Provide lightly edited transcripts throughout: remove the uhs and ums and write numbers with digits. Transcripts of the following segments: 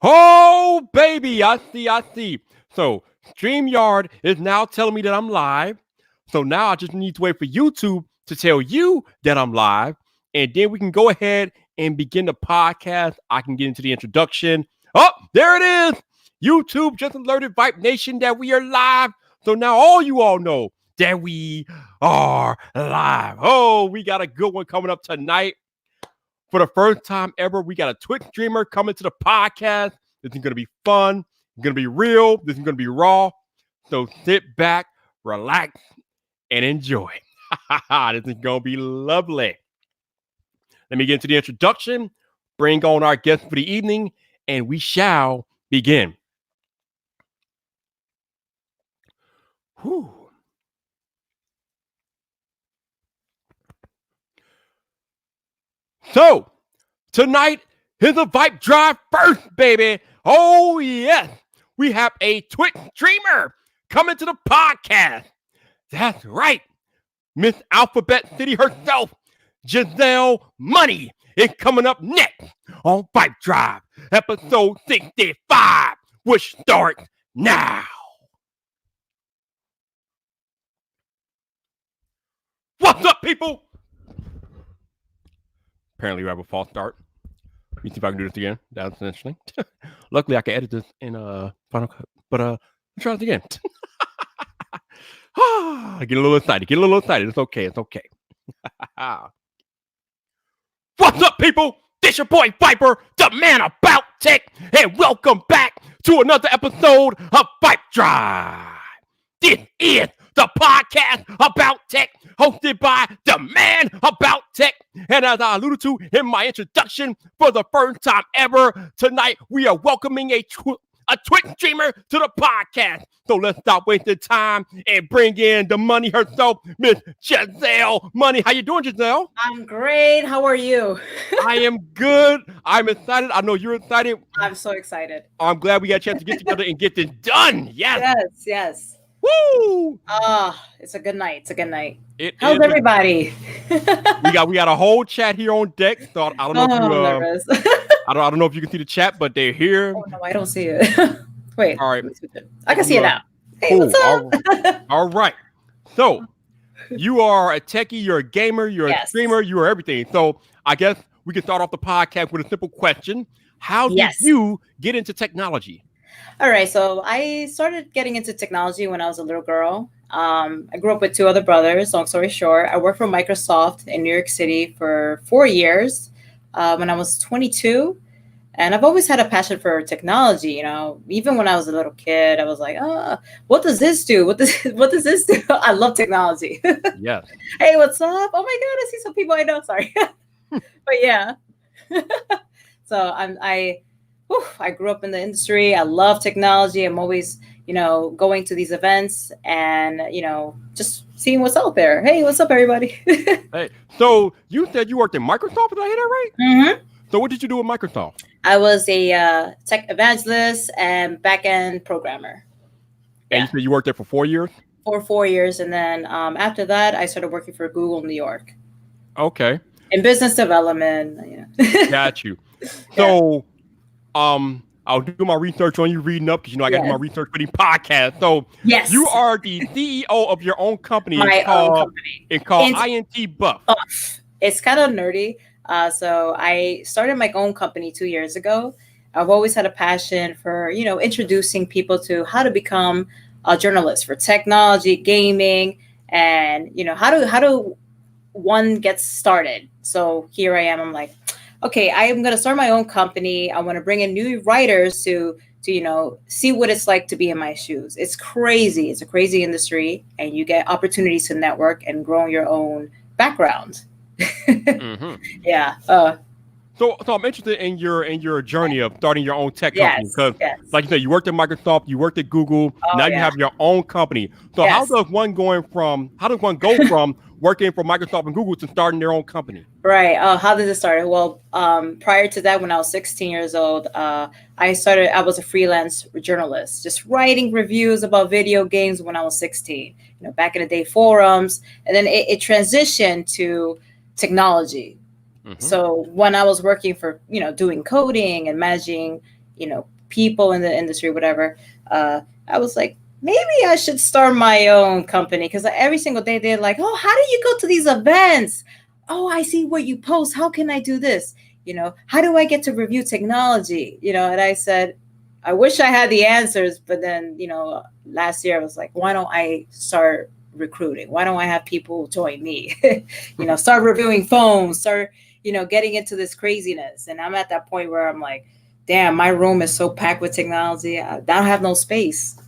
Oh, baby, I see. So StreamYard is now telling me that I'm live. So now I just need to wait for YouTube to tell you that I'm live. And then we can go ahead and begin the podcast. I can get into the introduction. Oh, there it is. YouTube just alerted Vibe Nation that we are live. So now all you all know that we are live. Oh, we got a good one coming up tonight. For the first time ever, we got a Twitch streamer coming to the podcast. This is going to be fun. It's going to be real. This is going to be raw. So sit back, relax, and enjoy. This is going to be lovely. Let me get into the introduction, bring on our guest for the evening, and we shall begin. Whew. So, tonight is a VypDrive first, baby. Oh, yes. We have a Twitch streamer coming to the podcast. That's right. Miss Alphabet City herself, Giselle Money, is coming up next on VypDrive, episode 65, which starts now. What's up, people? Apparently, we have a false start. Let me see if I can do this again. That's interesting. Luckily, I can edit this in Final Cut. But let's try this again. I get a little excited. It's okay. What's up, people? This your boy Viper, the man about tech, and welcome back to another episode of VypDrive. This is the podcast about tech, hosted by the man about tech. And as I alluded to in my introduction, for the first time ever, tonight we are welcoming a Twitch streamer to the podcast. So let's stop wasting time and bring in the money herself, Miss Giselle Money. How you doing, Giselle? I'm great. How are you? I am good. I'm excited. I know you're excited. I'm so excited. I'm glad we got a chance to get together and get this done. Yes. Woo! It's a good night. How's everybody? we got a whole chat here on deck. So I don't know if you nervous. I don't know if you can see the chat, but they're here. Oh no, I don't see it. Wait. All right. I can see it now. Hey, cool. What's up? All right. So you are a techie, you're a gamer, you're a streamer, you are everything. So I guess we can start off the podcast with a simple question. How did you get into technology? All right, so I started getting into technology when I was a little girl. I grew up with two other brothers. Long story short, I worked for Microsoft in New York City for 4 years when I was 22. And I've always had a passion for technology. You know, even when I was a little kid, I was like, what does this do? What does this do? I love technology. Yes. Hey, what's up? Oh my God, I see some people I know. Sorry. But yeah. So I grew up in the industry. I love technology. I'm always, going to these events and, just seeing what's out there. Hey, what's up, everybody? Hey, so you said you worked in Microsoft. Did I hear that right? Mm-hmm. So what did you do with Microsoft? I was a tech evangelist and back-end programmer. And you said you worked there for 4 years? For 4 years. And then after that, I started working for Google New York. Okay. In business development. Got you. So I'll do my research on you reading up because I got to do my research for the podcast. So you are the CEO of your own company. My own company. It's called INT Buff. It's kind of nerdy. So I started my own company 2 years ago. I've always had a passion for, introducing people to how to become a journalist for technology, gaming, and, how do one get started. So here I am. I'm like, okay, I am going to start my own company. I want to bring in new writers to see what it's like to be in my shoes. It's crazy. It's a crazy industry, and you get opportunities to network and grow your own background. Mm-hmm. Yeah. So I'm interested in your journey of starting your own tech company because, like you said, you worked at Microsoft, you worked at Google, now you have your own company. So how does one go from working for Microsoft and Google to starting their own company? Right. How did it start? Well, prior to that, when I was 16 years old, I was a freelance journalist, just writing reviews about video games when I was 16. Back in the day, forums, and then it transitioned to technology. Mm-hmm. So when I was working for, doing coding and managing, people in the industry, whatever. I was like, maybe I should start my own company, because every single day they're like, oh, how do you go to these events? Oh, I see what you post. How can I do this? How do I get to review technology? And I said, I wish I had the answers, but then, last year I was like, why don't I start recruiting? Why don't I have people join me? Start reviewing phones, start, getting into this craziness. And I'm at that point where I'm like, damn, my room is so packed with technology. I don't have no space.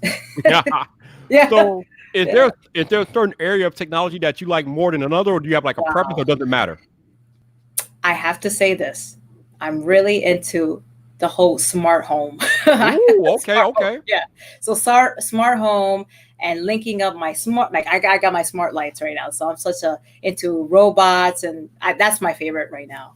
Yeah. Yeah. So is there a certain area of technology that you like more than another, or do you have like a preference, or does it matter? I have to say this. I'm really into the whole smart home. Ooh, okay, Smart okay. home, yeah. So smart home and linking up my smart, like I got my smart lights right now. So I'm into robots, and that's my favorite right now.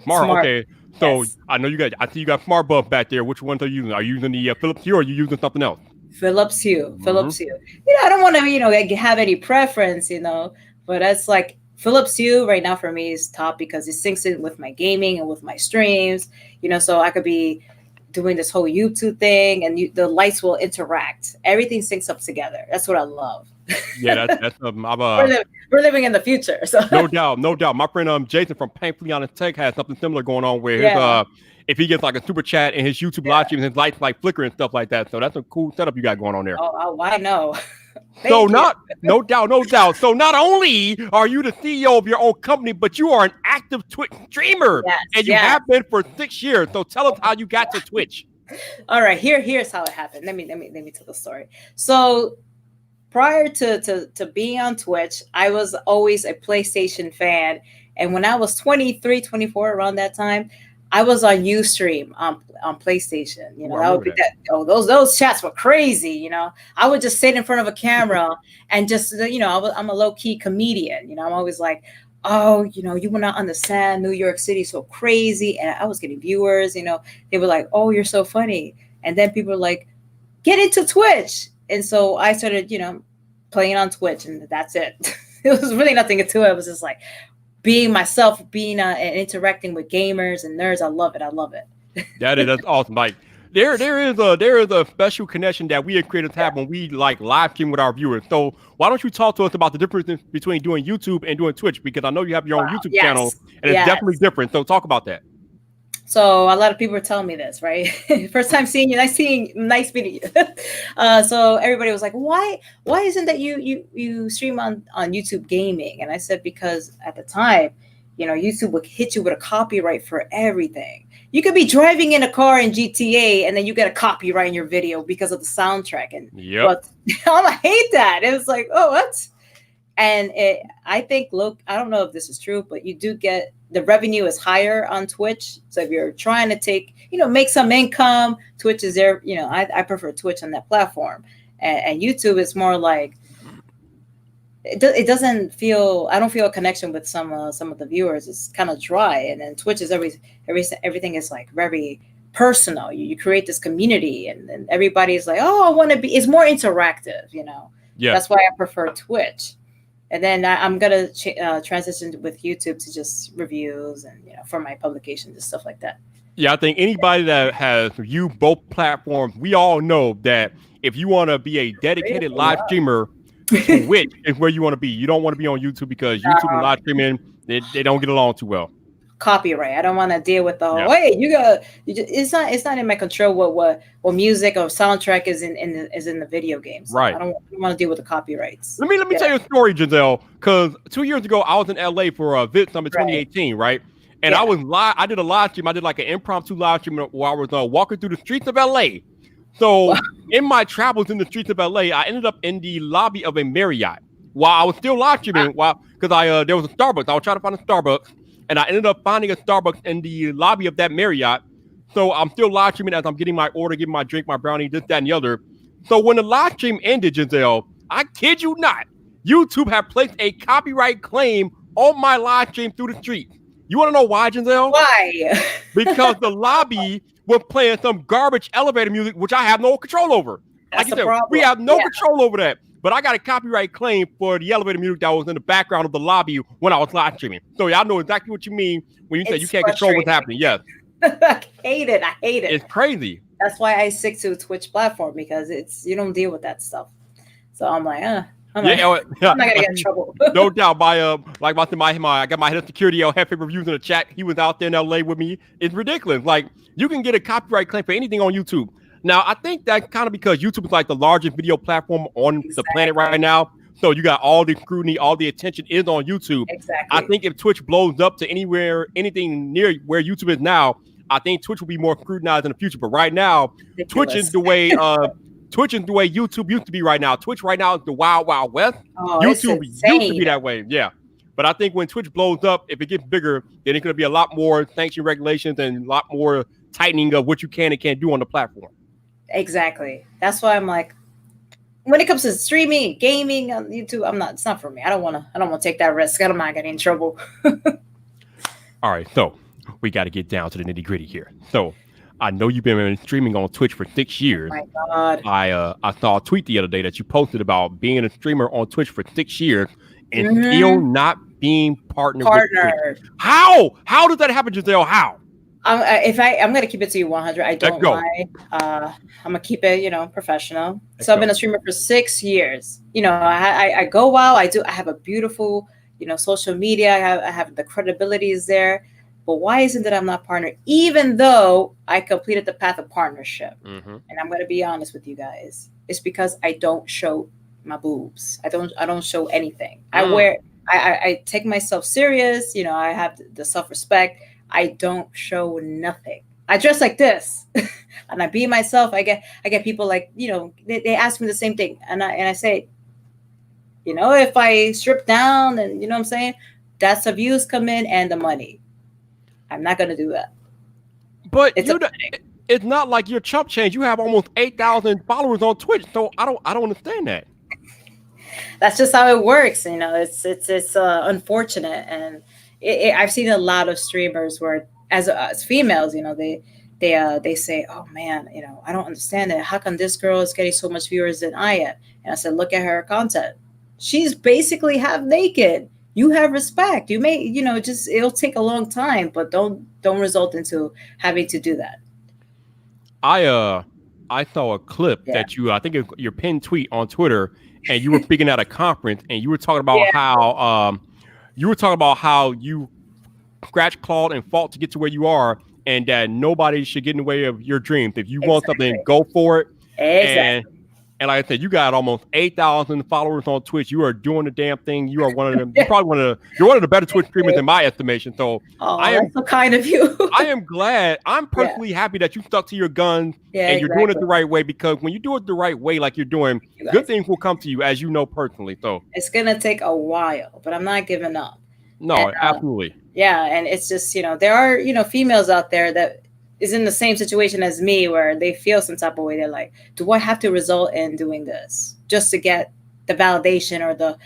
Smart, okay. So Yes. I see you got smart bulbs back there. Which ones are you using? Are you using the Philips Hue, or are you using something else? Philips Hue. Mm-hmm. Philips Hue. I don't want to, like, have any preference, but that's like Philips Hue right now for me is top because it syncs in with my gaming and with my streams, so I could be doing this whole YouTube thing, and the lights will interact. Everything syncs up together. That's what I love. Yeah, that's I'm We're living in the future. So no doubt, no doubt. My friend Jason from Painfully Tech has something similar going on where his yeah, if he gets like a super chat and his YouTube live stream, his lights like flicker and stuff like that. So that's a cool setup you got going on there. I know. So Thank you. no doubt, no doubt. So not only are you the CEO of your own company, but you are an active Twitch streamer, Yes, and you have been for 6 years. So tell us how you got to Twitch. All right, here's how it happened. Let me tell the story. So prior to being on Twitch, I was always a PlayStation fan. And when I was 23, 24, around that time, I was on Ustream on PlayStation. That would be that. Oh, those chats were crazy. I would just sit in front of a camera and just, I'm a low key comedian. I'm always like, oh, you will not understand New York City so crazy. And I was getting viewers, they were like, oh, you're so funny. And then people were like, get into Twitch. And so I started, playing on Twitch, and that's it. It was really nothing to it. It was just like being myself, being and interacting with gamers and nerds. I love it. I love it. That's awesome. Like there is a special connection that we as creators have when we like live stream with our viewers. So why don't you talk to us about the difference between doing YouTube and doing Twitch? Because I know you have your own YouTube channel, and it's definitely different. So talk about that. So a lot of people are telling me this, right? First time seeing you, nice meeting you. So everybody was like, why isn't that you stream on YouTube gaming? And I said, because at the time, YouTube would hit you with a copyright for everything. You could be driving in a car in GTA and then you get a copyright in your video because of the soundtrack. And I hate that. It was like, oh, what? And I think, look, I don't know if this is true, but you do get the revenue is higher on Twitch. So if you're trying to make some income, Twitch is there. I prefer Twitch on that platform, and YouTube is more like it doesn't feel. I don't feel a connection with some of the viewers. It's kind of dry, and then Twitch is everything is like very personal. You create this community, and then everybody's like, oh, I want to be. It's more interactive. Yeah. That's why I prefer Twitch. And then I'm going to transition with YouTube to just reviews and, for my publications and stuff like that. Yeah, I think anybody that has viewed both platforms, we all know that if you want to be a dedicated live streamer, Twitch is where you want to be. You don't want to be on YouTube because YouTube and live streaming, they don't get along too well. Copyright. I don't want to deal with the whole, hey, it's not in my control what music or soundtrack is in the video games. Right. I don't want to deal with the copyrights. Let me tell you a story, Giselle, because 2 years ago I was in LA for VypDrive Summit 2018, right? And I did a live stream. I did like an impromptu live stream where I was walking through the streets of LA. So in my travels in the streets of LA, I ended up in the lobby of a Marriott while I was still live streaming. Because there was a Starbucks. I was trying to find a Starbucks. And I ended up finding a Starbucks in the lobby of that Marriott. So I'm still live streaming as I'm getting my order, getting my drink, my brownie, this, that, and the other. So when the live stream ended, Giselle, I kid you not, YouTube had placed a copyright claim on my live stream through the street. You want to know why, Giselle? Why? Because the lobby was playing some garbage elevator music, which I have no control over. That's like you said, we have no control over that. But I got a copyright claim for the elevator music that was in the background of the lobby when I was live streaming. So I know exactly what you mean when you say you can't control what's happening. Yes. I hate it. I hate it. It's crazy. That's why I stick to Twitch platform because it's you don't deal with that stuff. So I'm like, I'm like, Yeah, yeah, I'm not gonna get in trouble. no doubt. Like I got my head of security, Hefe Reviews in the chat. He was out there in LA with me. It's ridiculous. Like you can get a copyright claim for anything on YouTube. Now I think that's kind of because YouTube is like the largest video platform on the planet right Exactly. now. So you got all the scrutiny, all the attention is on YouTube. I Exactly. think if Twitch blows up to anything near where YouTube is now, I think Twitch will be more scrutinized in the future. But right now, Twitch is Ridiculous. the way YouTube used to be right now. Twitch right now is the wild, wild west. Oh, it's YouTube used to be insane. that way. Yeah. But I think when Twitch blows up, if it gets bigger, then it's going to be a lot more sanction regulations and a lot more tightening of what you can and can't do on the platform. Exactly. That's why I'm like, when it comes to streaming, gaming on YouTube, it's not for me. I don't want to take that risk. I'm not getting in trouble. All right. So we got to get down to the nitty gritty here. So I know you've been streaming on Twitch for 6 years. Oh my God. I saw a tweet the other day that you posted about being a streamer on Twitch for 6 years and still not being partnered with Twitch. How does that happen, Giselle? How? I'm gonna keep it to you 100. I don't lie. I'm gonna keep it, professional. So I've been a streamer for 6 years. I go well. I have a beautiful, social media. I have the credibility is there. But why isn't it I'm not partnered? Even though I completed the path of partnership, and I'm gonna be honest with you guys, it's because I don't show my boobs. I don't show anything. I take myself serious. I have the self-respect. I don't show nothing. I dress like this and I be myself. I get people like, they ask me the same thing. And I say, if I strip down and what I'm saying, that's the views come in and the money. I'm not going to do that. But it's not like you're chump change. You have almost 8,000 followers on Twitch. So I don't understand that. That's just how it works. It's unfortunate. And I've seen a lot of streamers where, as females, they say, "Oh man, I don't understand it. How come this girl is getting so much viewers than I am?" And I said, "Look at her content. She's basically half naked. You have respect. You may, just it'll take a long time, but don't result into having to do that." I saw a clip that I think it's your pinned tweet on Twitter, and you were speaking at a conference, and you were talking about how you scratch, clawed, and fought to get to where you are, and that nobody should get in the way of your dreams. If you want something, go for it. Exactly. And like I said, you got almost 8,000 followers on Twitch. You are doing the damn thing. You are one of them. You're one of the better Twitch streamers in my estimation. So that's so kind of you. I am glad. I'm personally happy that you stuck to your guns and you're doing it the right way, because when you do it the right way, like you're doing, good things will come to you, as you know personally. So it's gonna take a while, but I'm not giving up. No, absolutely. Yeah, and it's just, there are, females out there that is in the same situation as me where they feel some type of way. They're like, do I have to result in doing this just to get the validation or the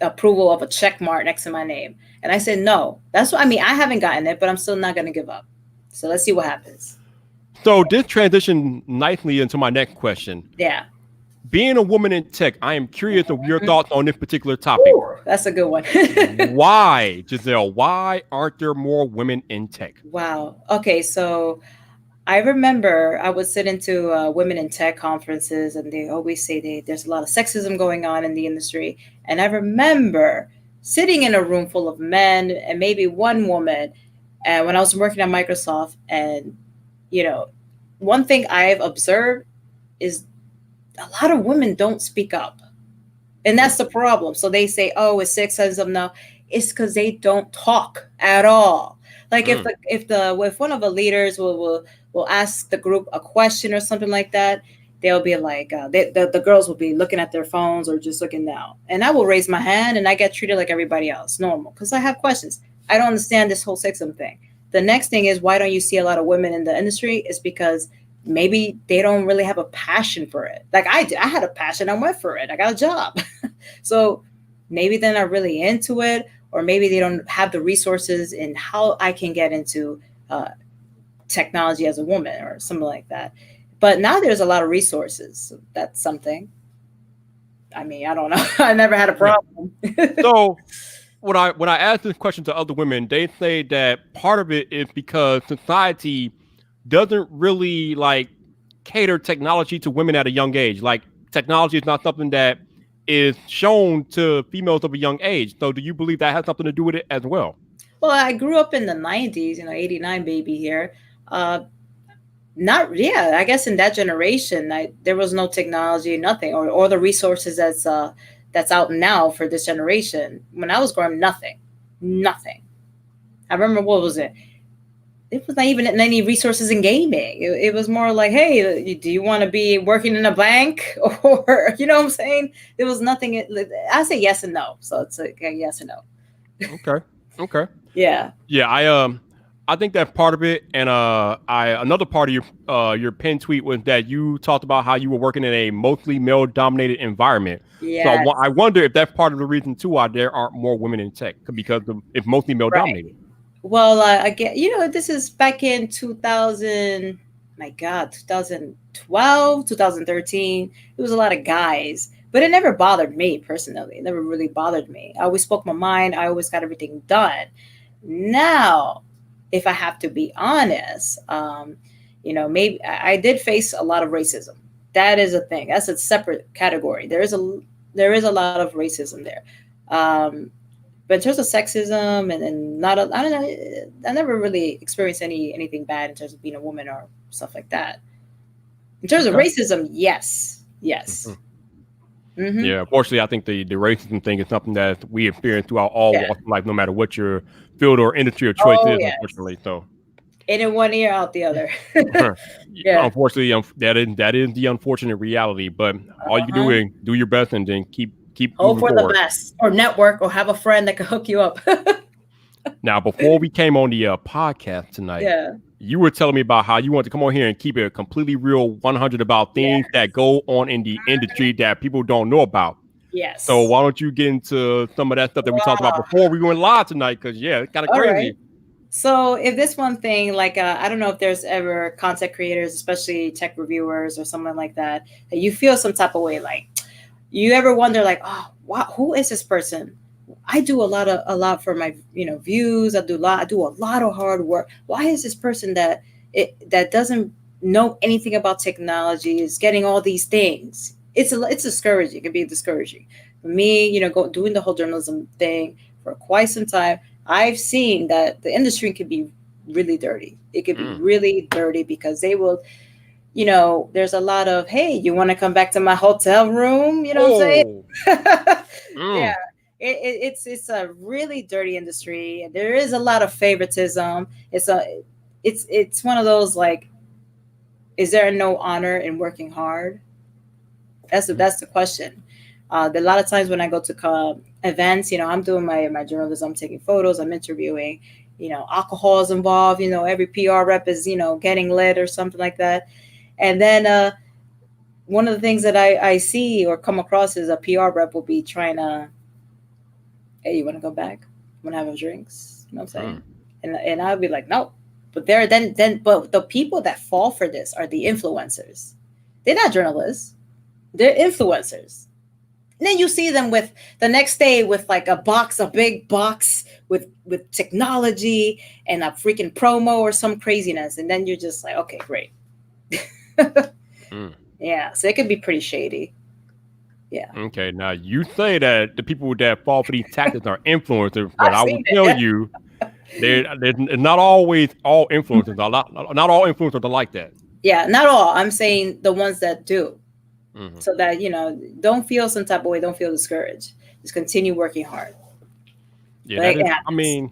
approval of a check mark next to my name? And I said, no. That's what I haven't gotten it, but I'm still not going to give up. So let's see what happens. So this transition nicely into my next question. Yeah. Being a woman in tech, I am curious of your thoughts on this particular topic. Ooh, that's a good one. Why, Giselle? Why aren't there more women in tech? Wow. Okay, so I remember I would sit into women in tech conferences, and they always say there's a lot of sexism going on in the industry. And I remember sitting in a room full of men and maybe one woman, and when I was working at Microsoft, and one thing I've observed is a lot of women don't speak up, and that's the problem. So they say, "Oh, it's sexism." No, it's because they don't talk at all. Like if one of the leaders will ask the group a question or something like that, they'll be like, the girls will be looking at their phones or just looking down, and I will raise my hand and I get treated like everybody else, normal, because I have questions. I don't understand this whole sexism thing. The next thing is, why don't you see a lot of women in the industry? Is because maybe they don't really have a passion for it. Like I did. I had a passion. I went for it. I got a job. So maybe they're not really into it, or maybe they don't have the resources in how I can get into technology as a woman or something like that. But now there's a lot of resources. So that's something. I don't know. I never had a problem. when I ask this question to other women, they say that part of it is because society doesn't really like cater technology to women at a young age. Like technology is not something that is shown to females of a young age. So do you believe that has something to do with it as well? Well, I grew up in the 90s, 89 baby here. Uh, Not, yeah, I guess in that generation, there was no technology, nothing, or the resources that's out now for this generation. When I was growing, nothing. I remember, what was it? It was not even any resources in gaming. It was more like, hey, do you want to be working in a bank, or you know what I'm saying? There was nothing. I say yes and no, so it's like a yes and no. Okay. Okay. Yeah. Yeah, I think that's part of it. And I another part of your pin tweet was that you talked about how you were working in a mostly male dominated environment. So Yes. I wonder if that's part of the reason too why there aren't more women in tech because it's mostly male Right. dominated. Well, I get, this is back in 2000, my God, 2012, 2013. It was a lot of guys, but it never bothered me personally. It never really bothered me. I always spoke my mind. I always got everything done. Now, if I have to be honest, maybe I did face a lot of racism. That is a thing. That's a separate category. There is a lot of racism there. But in terms of sexism and not, I don't know, I never really experienced anything bad in terms of being a woman or stuff like that. In terms of Okay. racism, yes. Mm-hmm. Yeah, unfortunately, I think the racism thing is something that we experience throughout all Yeah. walks of life, no matter what your field or industry or choice Oh, is. yes. Unfortunately, so In one ear, out the other. Yeah. unfortunately, that is the unfortunate reality. But all you can do Uh-huh. is do your best and then keep Hope moving for the forward. best, or network, or have a friend that can hook you up. Now, before we came on the podcast tonight, Yeah. you were telling me about how you want to come on here and keep it completely real, 100 about things that go on in the industry that people don't know about. So Yes. why don't you get into some of that stuff that we talked about Wow. before we went live tonight? Because yeah, it's kind of All right. crazy. So if this one thing, like, I don't know if there's ever content creators, especially tech reviewers or someone like that you feel some type of way, like you ever wonder, like, oh, wow, who is this person? I do a lot for my views. I do a lot of hard work. Why is this person that doesn't know anything about technology is getting all these things? It's discouraging. It can be discouraging for me. Doing the whole journalism thing for quite some time. I've seen that the industry can be really dirty. It can be really dirty because they will, there's a lot of, hey, you want to come back to my hotel room? You know what I'm saying? Oh, Yeah. It's a really dirty industry. There is a lot of favoritism. It's one of those, like, is there no honor in working hard? That's the question. A lot of times when I go to events, I'm doing my journalism, I'm taking photos, I'm interviewing. Alcohol is involved. Every PR rep is getting lit or something like that. And then one of the things that I see or come across is a PR rep will be trying to, hey, you want to go back? Want to have a drinks? You know what I'm saying? And I'll be like, no. But but the people that fall for this are the influencers. They're not journalists. They're influencers. And then you see them with the next day with like a big box with technology and a freaking promo or some craziness. And then you're just like, okay, great. Yeah, so it could be pretty shady. Yeah. Okay, now you say that the people that fall for these tactics are influencers, but I've I will seen it. tell you, they're not always all influencers. Not all influencers are like that. Yeah, not all. I'm saying the ones that do. Mm-hmm. So that, don't feel some type of way, don't feel discouraged. Just continue working hard. Yeah, that is, I mean,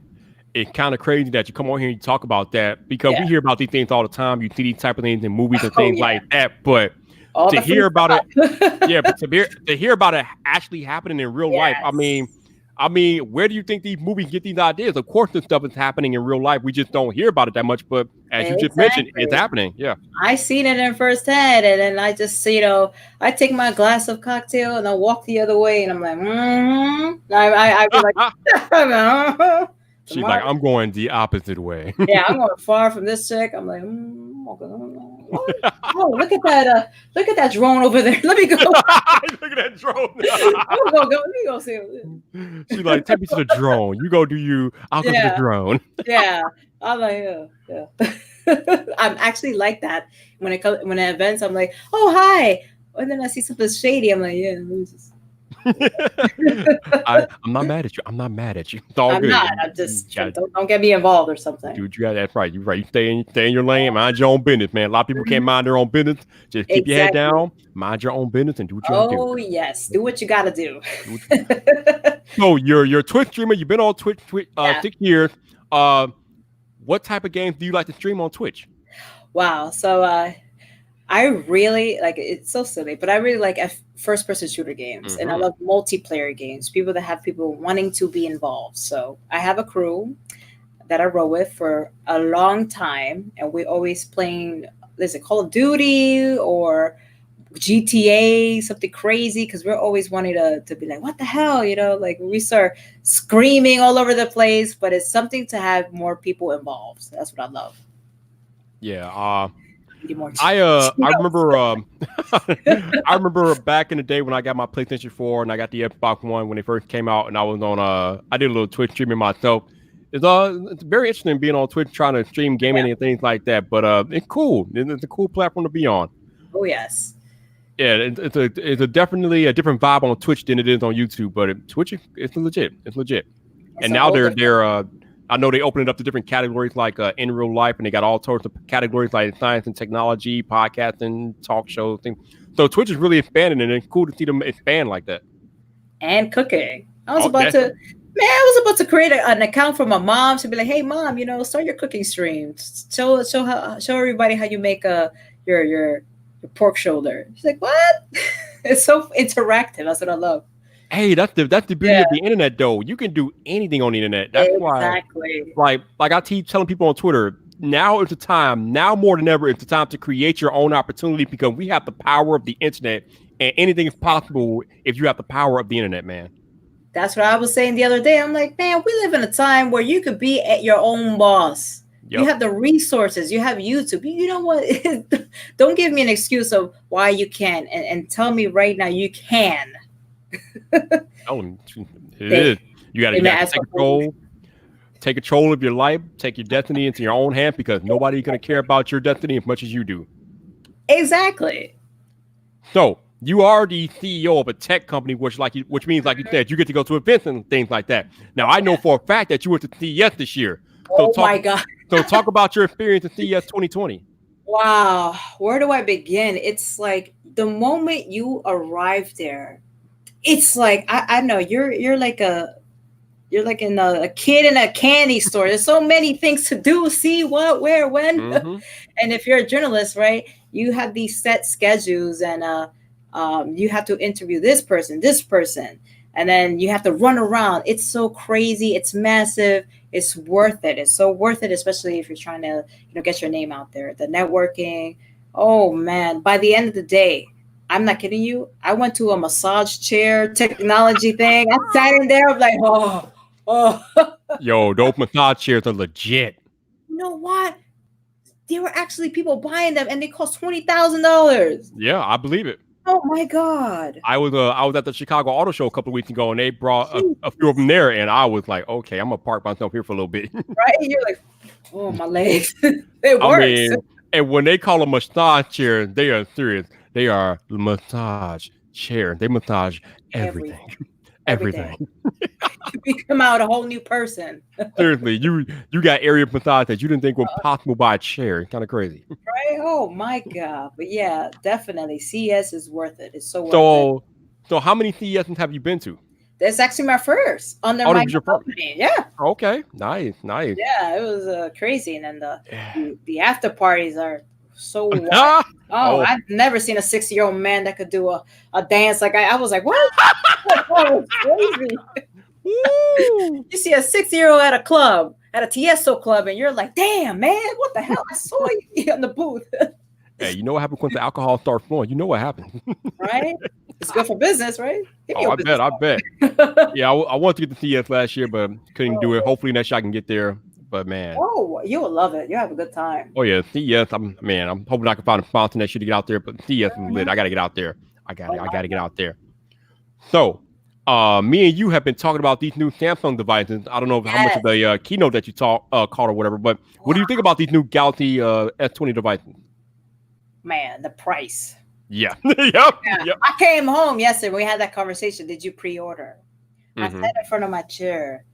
it's kind of crazy that you come on here and you talk about that because we hear about these things all the time. You see these type of things in movies and things like that, but all to hear about it, yeah, but to hear about it actually happening in real life, I mean, where do you think these movies get these ideas? Of course, this stuff is happening in real life. We just don't hear about it that much. But as you just mentioned, it's happening. Yeah, I seen it in firsthand, and then I just, I take my glass of cocktail and I walk the other way, and I'm like, I be like, she's like, I'm going the opposite way. Yeah, I'm going far from this chick. I'm like, Oh, look at that! Look at that drone over there. Let me go. Look at that drone. I'm gonna go. Let me go see it. She's like, take me to the drone. You go do you. I'll go to the Yeah. drone. Yeah, I'm like, yeah. I'm actually like that when it comes when at events. I'm like, oh hi, and then I see something shady. I'm like, yeah. Let me just... I'm not mad at you. I'm not mad at you. It's all I'm good. not. I'm just You don't get me involved or something. dude, you got that's right. You're right. You stay in your lane, mind your own business, man. A lot of people can't mind their own business. Just keep your head down, mind your own business, and do what you gotta do. Oh yes, do what you gotta do. So you're a Twitch streamer. You've been on Twitch 6 years. What type of games do you like to stream on Twitch? Wow. So I really like it's so silly, but I really like first person shooter games, and I love multiplayer games. People that have people wanting to be involved. So I have a crew that I roll with for a long time, and we're always playing. Is it Call of Duty or GTA, something crazy? Because we're always wanting to be like, what the hell, like we start screaming all over the place. But it's something to have more people involved. So that's what I love. Yeah. I remember I remember back in the day when I got my PlayStation 4 and I got the Xbox One when they first came out, and I was on I did a little Twitch streaming myself. It's very interesting being on Twitch trying to stream gaming and things like that. But it's cool. It's a cool platform to be on. Oh yes. Yeah, it's definitely a different vibe on Twitch than it is on YouTube. But Twitch, it's legit. It's legit. And now they're I know they opened it up to different categories like in real life, and they got all sorts of categories like science and technology, podcasting, talk shows, things. So Twitch is really expanding, and it's cool to see them expand like that. And cooking. I was about to create an account for my mom to be like, hey mom, start your cooking stream. Show everybody how you make your pork shoulder. She's like, what? It's so interactive. That's what I love. Hey, that's the beauty of the internet, though. You can do anything on the internet. That's why, like I keep telling people on Twitter, now is the time. Now more than ever, it's the time to create your own opportunity, because we have the power of the internet, and anything is possible if you have the power of the internet, man. That's what I was saying the other day. I'm like, man, we live in a time where you could be at your own boss. Yep. You have the resources. You have YouTube. You know what? Don't give me an excuse of why you can't, and tell me right now you can. Oh, it is. You got to take control of your life, take your destiny into your own hand, because nobody's going to care about your destiny as much as you do. Exactly. So you are the CEO of a tech company, which means, like you said, you get to go to events and things like that. Now, I know for a fact that you went to CES this year. So my God. So talk about your experience at CES 2020. Wow. Where do I begin? It's like the moment you arrive there, it's like I know you're like a kid in a candy store. There's so many things to do, see, what, where, when. And if you're a journalist, right, you have these set schedules, and you have to interview this person, and then you have to run around. It's so crazy. It's massive. It's worth it. It's so worth it, especially if you're trying to get your name out there. The networking. Oh man! By the end of the day, I'm not kidding you, I went to a massage chair technology thing. I sat in there. I'm like, oh. Yo, those massage chairs are legit. You know what? There were actually people buying them, and they cost $20,000. Yeah, I believe it. Oh my God! I was at the Chicago Auto Show a couple of weeks ago, and they brought a few of them there, and I was like, okay, I'm gonna park myself here for a little bit. Right? You're like, oh, my legs. It works. And when they call a massage chair, they are serious. They are massage chair. They massage everything. Everything. You come out a whole new person. Seriously, you got area massage that you didn't think was possible by a chair. Kind of crazy. Right? Oh my God. But yeah, definitely. CES is worth it. It's so worth it. So how many CESs have you been to? That's actually my first under my company. Yeah. Okay. Nice. Yeah, it was crazy. And then the after parties are so wild. I've never seen a 60-year-old man that could do a dance like I was like, what? That was crazy. You see a 60-year-old at a club, at a Tiesto club, and you're like, damn, man, what the hell? I saw you in the booth. Hey, you know what happens when the alcohol starts flowing? You know what happens. Right? It's good for business, right? I bet. Yeah, I wanted to get the CES last year, but couldn't do it. Hopefully next year I can get there. But man, Oh, you will love it. You have a good time. oh yeah, CES. I'm hoping I can find a sponsor that shit to get out there. But CES is lit. Mhm. I gotta get out there. Oh I my gotta get God. out there. So, me and you have been talking about these new Samsung devices. I don't know how much of Yes. the keynote that you caught or whatever, but what do you think about these new Galaxy S20 devices? Man, the price. Yeah, yep, Yeah. yep. I came home yesterday. We had that conversation. Did you pre-order? I sat Mm-hmm. in front of my chair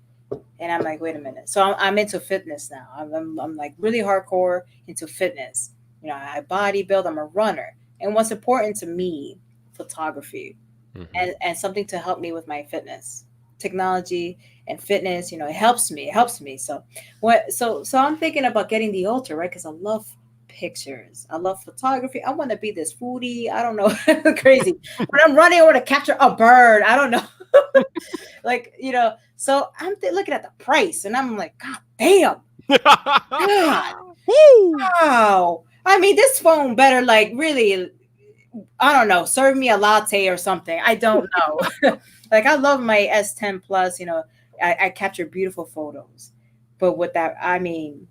and I'm like, wait a minute. So I'm into fitness now. I'm like really hardcore into fitness. You know, I bodybuild, I'm a runner. And what's important to me, photography Mm-hmm. and something to help me with my fitness. Technology and fitness, you know, it helps me. It helps me. So I'm thinking about getting the Ultra, right? Because I love pictures. I love photography. I want to be this foodie. I don't know, crazy. When I'm running, I want to capture a bird. I don't know. Like, you know, so I'm looking at the price and I'm like, God damn, God, Woo! wow. I mean, this phone better like really, I don't know, serve me a latte or something. I don't know. Like I love my S10 Plus, you know, I capture beautiful photos. But with that, I mean,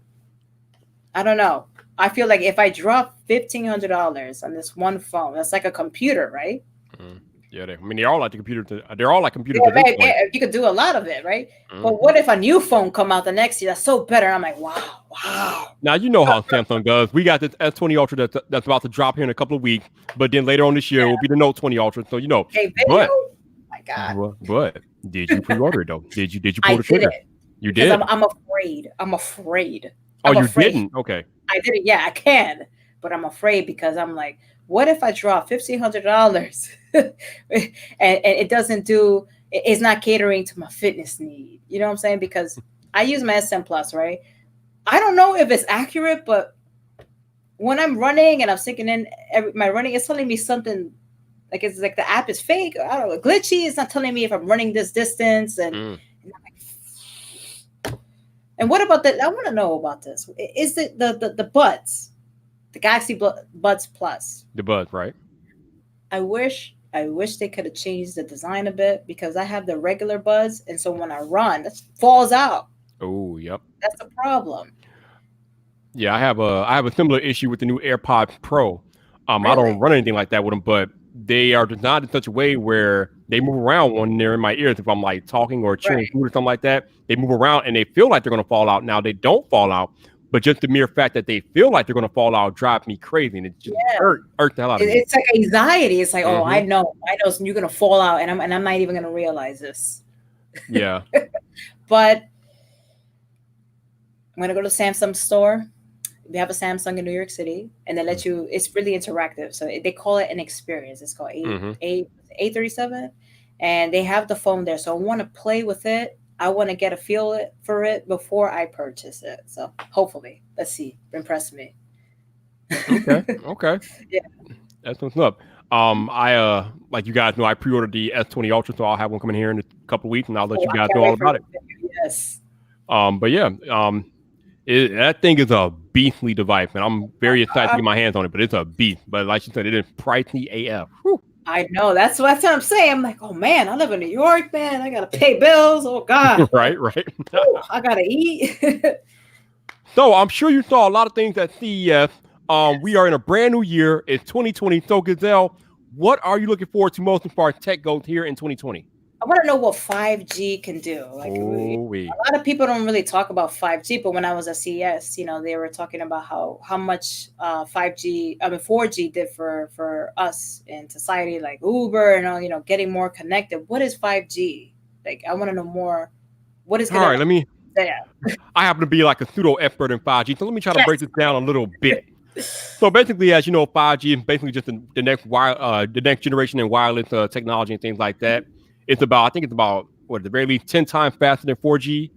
I don't know. I feel like if I drop $1,500 on this one phone, that's like a computer, right? Mm. Yeah, I mean, they're all like the computer. They're all like computers Yeah, at this maybe point. you could do a lot of it, right? But Hmm. what if a new phone come out the next year that's so better? I'm like, wow, wow. Now you know how Samsung does. We got this S20 Ultra that's about to drop here in a couple of weeks, but then later on this year will be the Note 20 Ultra. So you know, Okay, video. but My God, but did you pre-order it though? Did you pull I the did trigger? it You because did. I'm afraid. I'm afraid. Oh, I'm you afraid. didn't. Okay. I did it. Yeah, I can, but I'm afraid because I'm like, what if I draw $1,500 and it doesn't do? It's not catering to my fitness need. You know what I'm saying? Because I use my S10 Plus, right? I don't know if it's accurate, but when I'm running and I'm sinking in my running, it's telling me something like it's like the app is fake. I don't know, glitchy. It's not telling me if I'm running this distance. Mm. And what about that? I want to know about this. Is it the buds, the Galaxy Buds Plus? The buzz, right? I wish they could have changed the design a bit because I have the regular buds, and so when I run, that falls out. Oh, yep. That's the problem. Yeah, I have a similar issue with the new AirPods Pro. I Really? don't run anything like that with them, but they are designed in such a way where they move around when they're in my ears. If I'm like talking or chewing Right. food or something like that, they move around and they feel like they're gonna fall out. Now they don't fall out, but just the mere fact that they feel like they're gonna fall out drives me crazy, and it just Yeah. hurt the hell out of me. It's like anxiety. It's like, oh, Hmm. I know, you're gonna fall out, and I'm not even gonna realize this. Yeah. But I'm gonna go to Samsung store. We have a Samsung in New York City, and they let you. It's really interactive, so they call it an experience. It's called Hmm. 837, and they have the phone there. So I want to play with it. I want to get a feel for it before I purchase it. So hopefully, let's see, impress me. Okay. Okay. Yeah. That's what's up. I like you guys know, I pre-ordered the S20 Ultra, so I'll have one coming here in a couple of weeks, and I'll let Oh, you I guys can't know all wait for about the it. video. Yes. But yeah, that thing is a beastly device, and I'm very excited to Uh, get my hands on it. But it's a beast. But like you said, it is pricey AF. Whew. I know. That's what I'm saying. I'm like, oh man, I live in New York, man. I gotta pay bills. Oh God. Right, right. Ooh, I gotta eat. So I'm sure you saw a lot of things at CES. We are in a brand new year. It's 2020. So Gizelle, what are you looking forward to most as far as tech goes here in 2020? I want to know what 5G can do. Like Oh, a lot of people don't really talk about 5G, but when I was at CES, you know, they were talking about how much 5G, I mean 4G did for us in society, like Uber and all, you know, getting more connected. What is 5G? Like I want to know more. What is all gonna right. Let me. there? I happen to be like a pseudo expert in 5G, so let me try to break Yes. this down a little bit. So basically, as you know, 5G is basically just the next generation in wireless technology and things like that. I think it's about what at the very least 10 times faster than 4G.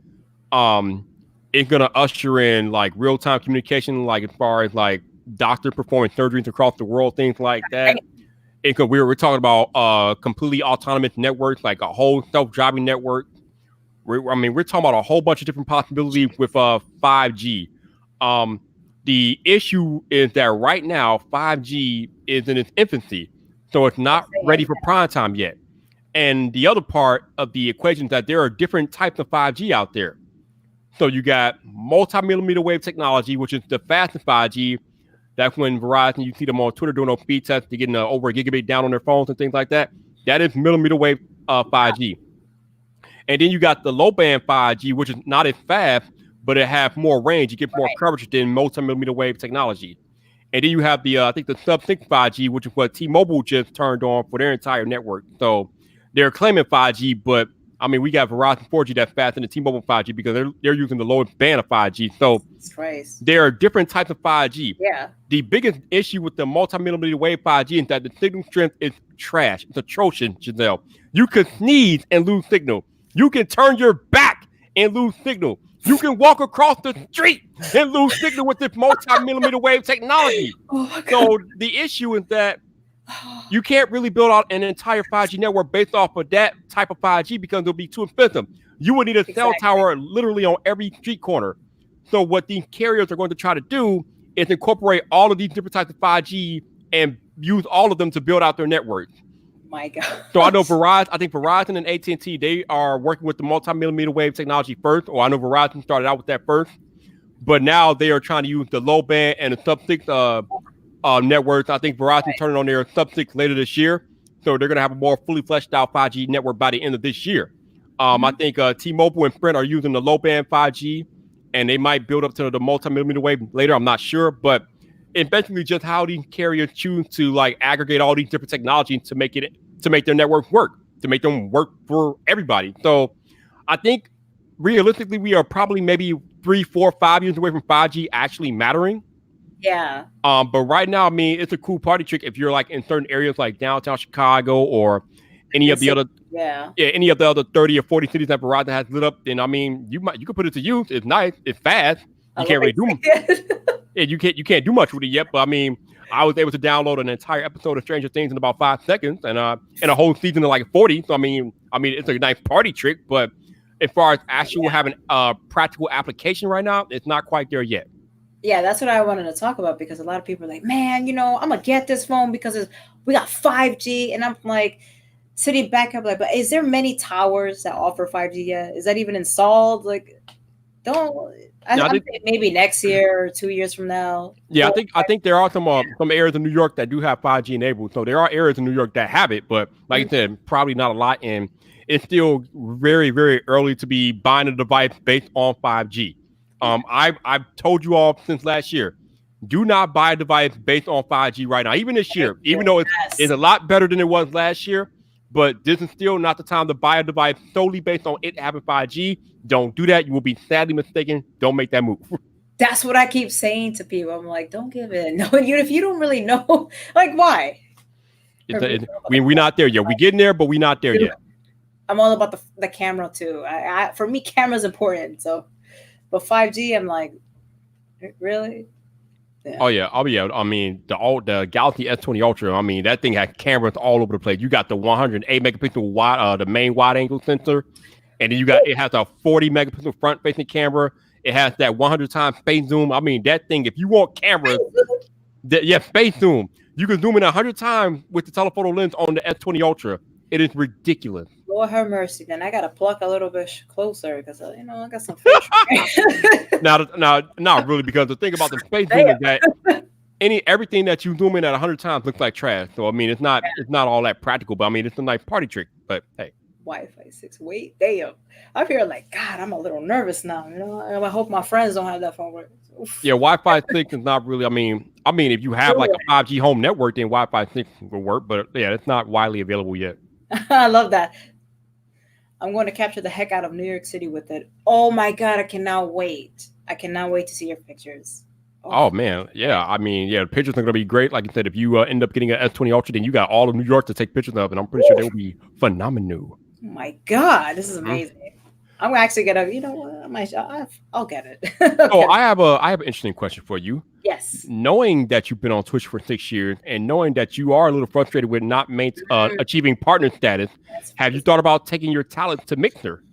Um, it's gonna usher in like real time communication, like as far as like doctor performing surgeries across the world, things like that. Right. We're talking about completely autonomous networks, like a whole self driving network. We're talking about a whole bunch of different possibilities with 5G. Um, the issue is that right now 5G is in its infancy, so it's They're not ready saying, for prime time yet. And the other part of the equation is that there are different types of 5G out there. So you got multi-millimeter wave technology, which is the fastest 5G. That's when Verizon, you see them on Twitter doing those speed tests to getting over a gigabit down on their phones and things like that. That is millimeter wave 5G. And then you got the low band 5G, which is not as fast, but it has more range. You get more coverage than multi-millimeter wave technology. And then you have the, I think the sub-6 5G, which is what T-Mobile just turned on for their entire network. So they're claiming 5G, but I mean, we got Verizon 4G that's faster than the T-Mobile 5G because they're using the lowest band of 5G. So there are different types of 5G. Yeah. The biggest issue with the multi-millimeter wave 5G is that the signal strength is trash. It's atrocious, Giselle. You can sneeze and lose signal. You can turn your back and lose signal. You can walk across the street and lose signal with this multi-millimeter wave technology. So the issue is that you can't really build out an entire 5G network based off of that type of 5G because it'll be too expensive. You would need a cell tower literally on every street corner. So what these carriers are going to try to do is incorporate all of these different types of 5G and use all of them to build out their networks. My God. So I know Verizon and AT&T, they are working with the multi-millimeter wave technology first, or I know Verizon started out with that first, but now they are trying to use the low band and the sub-6 networks. I think Verizon turning on their sub-6 later this year, so they're going to have a more fully fleshed out 5G network by the end of this year. I think T-Mobile and Sprint are using the low band 5G, and they might build up to the multi-millimeter wave later. I'm not sure, but it's basically just how these carriers choose to like aggregate all these different technologies to make their network work, to make them work for everybody. So I think realistically, we are probably maybe 3, 4, 5 years away from 5G actually mattering. Yeah. But right now, I mean, it's a cool party trick if you're like in certain areas like downtown Chicago or any of the other any of the other 30 or 40 cities that Verizon has lit up. Then I mean, you could put it to use. It's nice. It's fast. You can't really do much. You can't do much with it yet. But I mean, I was able to download an entire episode of Stranger Things in about 5 seconds, and a whole season of like 40. So I mean, it's a nice party trick. But as far as actual having a practical application right now, it's not quite there yet. Yeah, that's what I wanted to talk about because a lot of people are like, man, I'm gonna get this phone because we got 5G, and I'm like sitting back up like, but is there many towers that offer 5G yet? Is that even installed? Like, I think maybe next year or 2 years from now. Yeah, I think there are some areas in New York that do have 5G enabled. So there are areas in New York that have it, but like I said, probably not a lot, and it's still very, very early to be buying a device based on 5G. I've told you all since last year, do not buy a device based on 5G right now, even this year, even though it's a lot better than it was last year. But this is still not the time to buy a device solely based on it having 5G. Don't do that. You will be sadly mistaken. Don't make that move. That's what I keep saying to people. I'm like, don't give in. No, if you don't really know, like, why? We're not there yet. We're getting there, but we're not there yet. I'm all about the camera too. For me, camera's important. So, but 5G, I'm like, really? Yeah. Oh yeah, I mean, the Galaxy S20 Ultra. I mean, that thing had cameras all over the place. You got the 108 megapixel wide, the main wide angle sensor, and then it has a 40 megapixel front facing camera. It has that 100 times space zoom. I mean, that thing. If you want cameras, space zoom. You can zoom in 100 times with the telephoto lens on the S20 Ultra. It is ridiculous. Lord have mercy. Then I gotta pluck a little bit closer because I got some fish. Now, not really, because the thing about the space zoom is that everything that you zoom in at 100 times looks like trash. So I mean, it's not all that practical, but I mean, it's a nice party trick. But hey, Wi-Fi 6. Wait, damn. I feel like God. I'm a little nervous now. I hope my friends don't have that phone. Oof. Yeah, Wi-Fi 6 is not really. I mean, if you have like a 5G home network, then Wi-Fi 6 will work. But yeah, it's not widely available yet. I love that. I'm going to capture the heck out of New York City with it. Oh my God, I cannot wait. I cannot wait to see your pictures. Oh man, yeah. I mean, yeah, the pictures are going to be great. Like I said, if you end up getting an S20 Ultra, then you got all of New York to take pictures of, and I'm pretty sure they will be phenomenal. Oh my God, this is amazing. I'm actually gonna, I'll get it. Oh, I have an interesting question for you. Yes. Knowing that you've been on Twitch for 6 years and knowing that you are a little frustrated with not achieving partner status, have you thought about taking your talent to Mixer?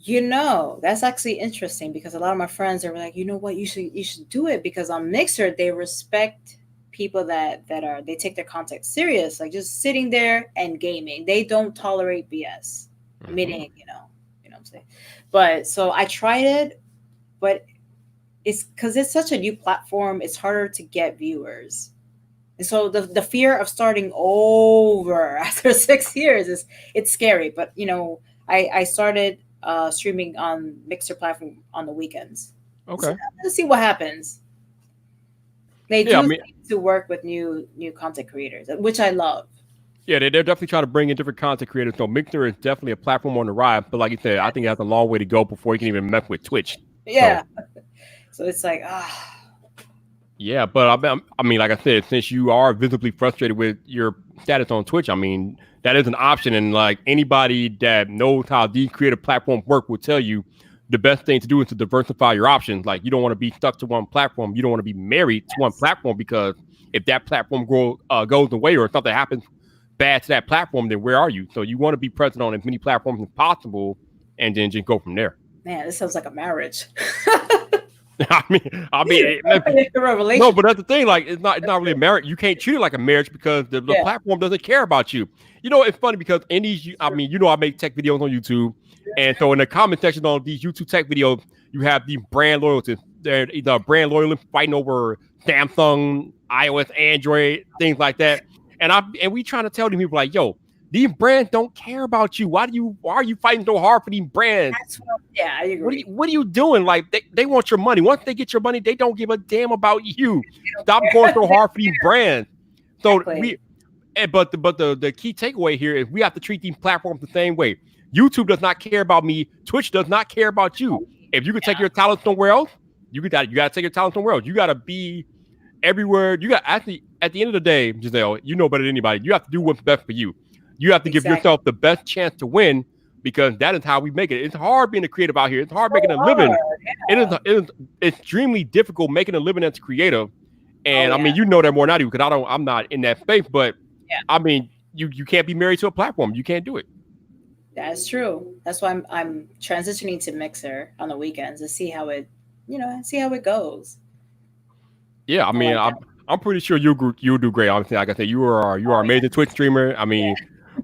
That's actually interesting because a lot of my friends are like, you know what, you should do it because on Mixer they respect people that they take their content serious, like just sitting there and gaming. They don't tolerate BS. Meaning, you know what I'm saying. But so I tried it. but it's because it's such a new platform. It's harder to get viewers, and so the fear of starting over after 6 years is it's scary. But I started streaming on Mixer platform on the weekends. So Okay. let's see what happens. They Yeah, I do mean, seem to work with new content creators, which I love. yeah, they're definitely trying to bring in different content creators. So Mixer is definitely a platform on the rise. But like you said, I think it has a long way to go before you can even mess with Twitch. So Yeah. So it's like, yeah, but I mean, like I said, since you are visibly frustrated with your status on Twitch, I mean, that is an option. And like anybody that knows how these creative platforms work will tell you the best thing to do is to diversify your options. Like you don't want to be stuck to one platform. You don't want to be married to one yes, platform because if that platform goes away or something happens bad to that platform, then where are you? So you want to be present on as many platforms as possible and then just go from there. man, this sounds like a marriage. I mean, no, but that's the thing. Like, it's not really a marriage. You can't treat it like a marriage because the Yeah. platform doesn't care about you. You know, it's funny because in these, I mean, I make tech videos on YouTube, and so in the comment section on these YouTube tech videos, you have these brand loyalties. They're either brand loyalists fighting over Samsung, iOS, Android, things like that. And we trying to tell these people like, yo, these brands don't care about you. Why are you fighting so hard for these brands? Yeah, I agree. What are you doing? Like they want your money. Once they get your money, they don't give a damn about you. Stop going so hard for these brands. So Exactly. the key takeaway here is we have to treat these platforms the same way. YouTube does not care about me. Twitch does not care about you. If you could take your talent somewhere else, you got to take your talent somewhere else. You got to be everywhere. You got actually at the end of the day, Giselle, you know better than anybody. You have to do what's best for you. You have to give Exactly. yourself the best chance to win because that is how we make it. It's hard being a creative out here. It's hard making a Hard. living. Yeah. It is extremely difficult making a living as a creative. Oh And I yeah. mean, you know that more than I do because I'm not in that space. But Yeah. I mean, you can't be married to a platform. You can't do it. That's true. That's why I'm transitioning to Mixer on the weekends to see how it goes. Yeah, I I mean, like that. I'm pretty sure you'll do great. Honestly, like I said, you are Oh an amazing Twitch streamer. I yeah. mean,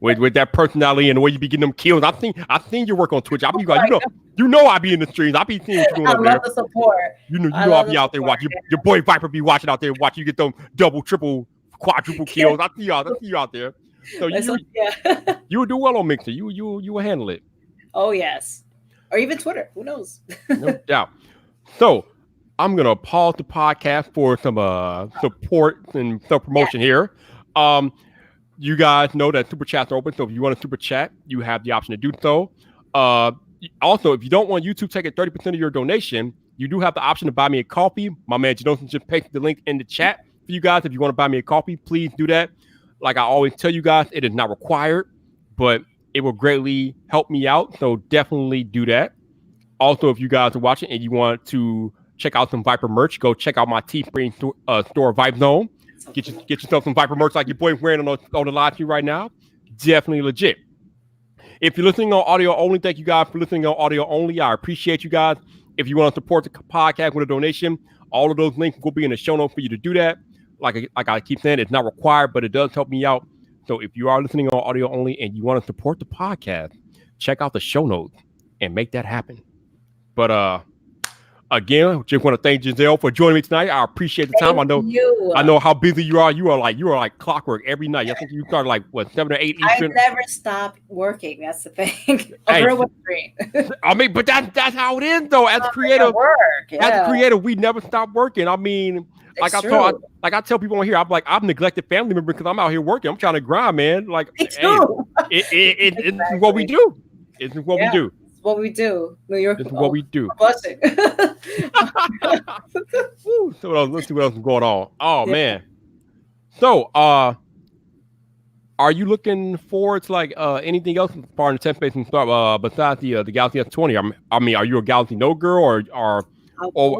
with that personality and the way you be getting them kills, I think you work on Twitch. I be like, you know, I be in the streams. I be seeing what you doing I over love there. the support. You I know, I'll love the be out there support. watching your boy Viper be watching out there, watching you get them double, triple, quadruple Yeah. kills. I see you out there. So Yeah. you will do well on Mixer. You will handle it, Oh yes. Or even Twitter. Who knows? no doubt. So I'm gonna pause the podcast for some support and self Yeah. promotion here. Um, you guys know that super chats are open, so if you want to super chat, you have the option to do so. Uh, Also, if you don't want YouTube taking 30% of your donation, you do have the option to buy me a coffee. My man Janosen just pasted the link in the chat for you guys. If you want to buy me a coffee, please do that. Like I always tell you guys, it is not required, but it will greatly help me out. So definitely do that. Also, if you guys are watching and you want to check out some Viper merch, go check out my Teespring store, Vibe Zone. So Get cool. yourself some Viper merch like your boy wearing on the live stream right now. Definitely legit. If you're listening on audio only, thank you guys for listening on audio only. I appreciate you guys. If you want to support the podcast with a donation, all of those links will be in the show notes for you to do that. Like I keep saying, it's not required, but it does help me out. So if you are listening on audio only and you want to support the podcast, check out the show notes and make that happen. But again, just want to thank Giselle for joining me tonight. I appreciate the time. Thank you. I know how busy you are. You are like clockwork every night. I think you started like what 7 or 8 I Eastern. never stop working. That's the thing. A Hey, girl with a dream. I mean, but that's how it is though. As a At creative, work. as a Yeah. creative, we never stop working. I mean, like It's I tell people on here, I'm like I'm neglected family member because I'm out here working. I'm trying to grind, man. Like, Me hey, too. it's what we do. It's what we Yeah. do. It's what we do. New York. It's what we do. Blessing. Woo, so let's see what else is going on. Oh Yeah. man. So are you looking forward to like anything else as far in the tech space and stuff besides the Galaxy S20? I mean, are you a Galaxy Note girl or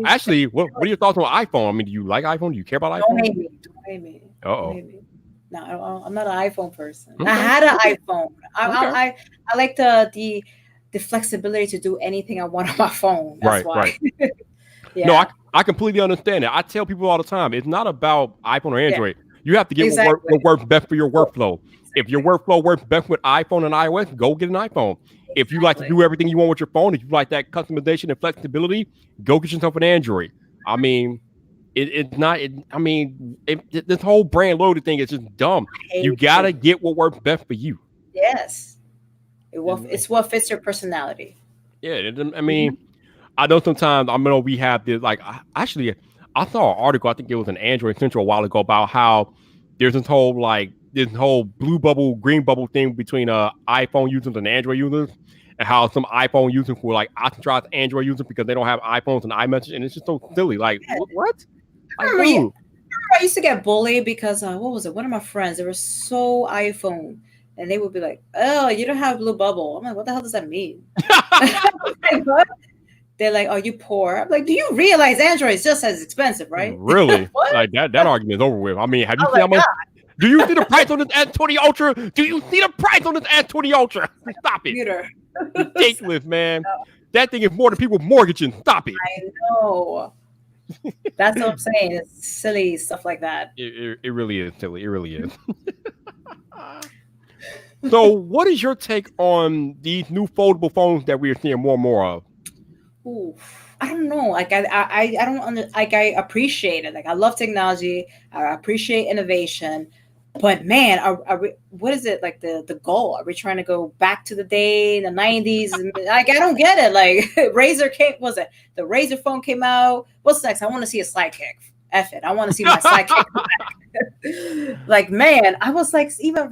actually, what are your thoughts on iPhone? I mean, do you like iPhone? Do you care about Don't iPhone? hate me. Don't hate me. Uh-oh. Don't hate me. No, I'm not an iPhone person. Okay. I had an iPhone. Okay. I like the flexibility to do anything I want on my phone. That's why. Yeah. No, I completely understand it. I tell people all the time, it's not about iPhone or Android. You have to get Exactly. what works best for your workflow. If your workflow works best with iPhone and iOS, go get an iPhone. If you like to Exactly. do everything you want with your phone, if you like that customization and flexibility, go get yourself an Android. I mean, it's not. This whole brand loyalty thing is just dumb. You Hate gotta it. get what works best for you. Yes. And, It's what fits your personality. yeah, I Mhm. mean, I know sometimes I know we have this like actually I saw an article, I think it was an Android Central a while ago about how there's this whole blue bubble, green bubble thing between iPhone users and Android users, and how some iPhone users were like ostracized Android users because they don't have iPhones and iMessage, and it's just so silly. Like what? I Like remember, dude, I used to get bullied because what was it? One of my friends, they were so iPhone, and they would be like, "Oh, you don't have blue bubble." I'm like, "What the hell does that mean?" Like, what? They're like, "Are you poor?" I'm like, "Do you realize Android is just as expensive, right?" really? What? Like that argument is over with. I mean, have you I'm seen how like, much? "God, Do you see the price on this S20 Ultra? Do you see the price on this S20 Ultra? Stop it. computer." Ridiculous, man. That thing is more than people mortgaging. Stop it. I know. That's what I'm saying. It's silly stuff like that. It really is silly. It really is. So, what is your take on these new foldable phones that we are seeing more and more of? Ooh, I don't know. Like I don't like I appreciate it. Like I love technology. I appreciate innovation. But man, what is it like the goal? Are we trying to go back to the day in the 90s? Like I don't get it. Like Razor came, was it the Razor phone came out? What's next? I want to see a sidekick. F it. I want to see my sidekick. Like man, I was like, even